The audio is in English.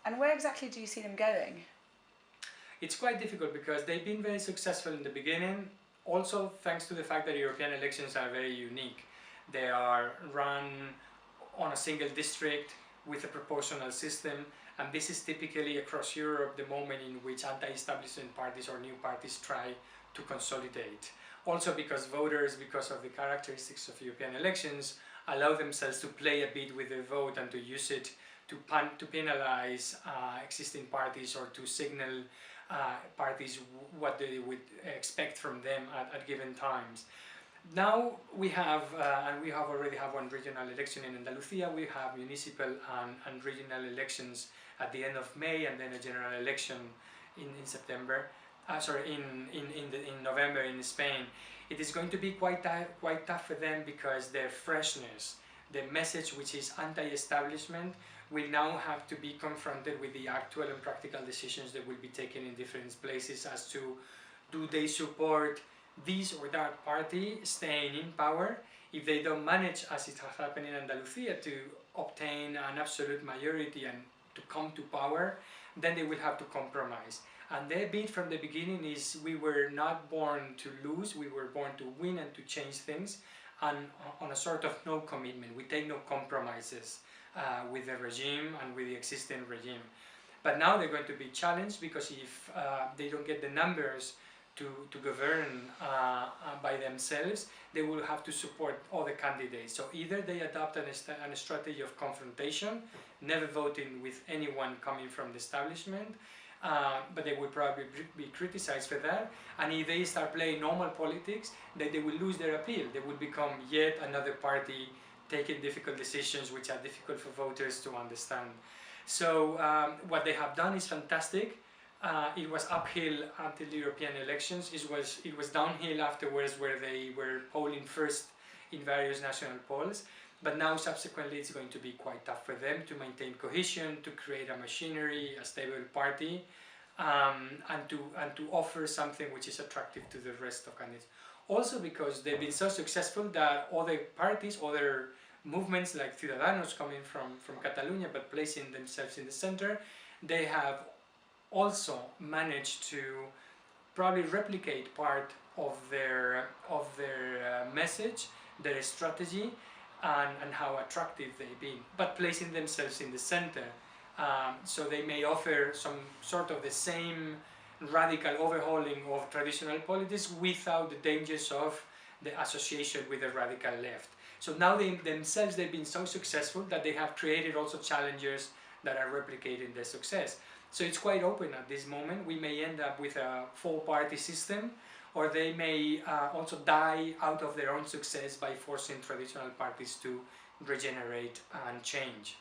And where exactly do you see them going? It's quite difficult because they've been very successful in the beginning, also thanks to the fact that European elections are very unique. They are run on a single district with a proportional system, and this is typically across Europe the moment in which anti-establishment parties or new parties try to consolidate. Also because voters, because of the characteristics of European elections, allow themselves to play a bit with the vote and to use it to penalize existing parties or to signal parties what they would expect from them at given times. Now we have, and we have already have one regional election in Andalusia. We have municipal and regional elections at the end of May, and then a general election in September. In November in Spain. It is going to be quite tough for them because their freshness, the message which is anti-establishment, will now have to be confronted with the actual and practical decisions that will be taken in different places as to do they support this or that party staying in power. If they don't manage, as it has happened in Andalusia, to obtain an absolute majority and to come to power, then they will have to compromise. And their bid from the beginning is, we were not born to lose, we were born to win and to change things, and on a sort of no commitment. We take no compromises with the regime and with the existing regime. But now they're going to be challenged because if they don't get the numbers to govern by themselves, they will have to support other candidates. So either they adopt a strategy of confrontation, never voting with anyone coming from the establishment, but they would probably be criticized for that. And if they start playing normal politics, then they will lose their appeal. They will become yet another party taking difficult decisions which are difficult for voters to understand. So what they have done is fantastic. It was uphill until the European elections. It was downhill afterwards, where they were polling first in various national polls. But now subsequently it's going to be quite tough for them to maintain cohesion, to create a machinery, a stable party, and to offer something which is attractive to the rest of candidates. Also because they've been so successful that other parties, other movements like Ciudadanos coming from Catalonia but placing themselves in the center, they have also managed to probably replicate part of their message, their strategy, and how attractive they've been, but placing themselves in the center. So they may offer some sort of the same radical overhauling of traditional politics without the dangers of the association with the radical left. So now they've been so successful that they have created also challengers that are replicating their success. So it's quite open at this moment. We may end up with a four-party system, or they may also die out of their own success by forcing traditional parties to regenerate and change.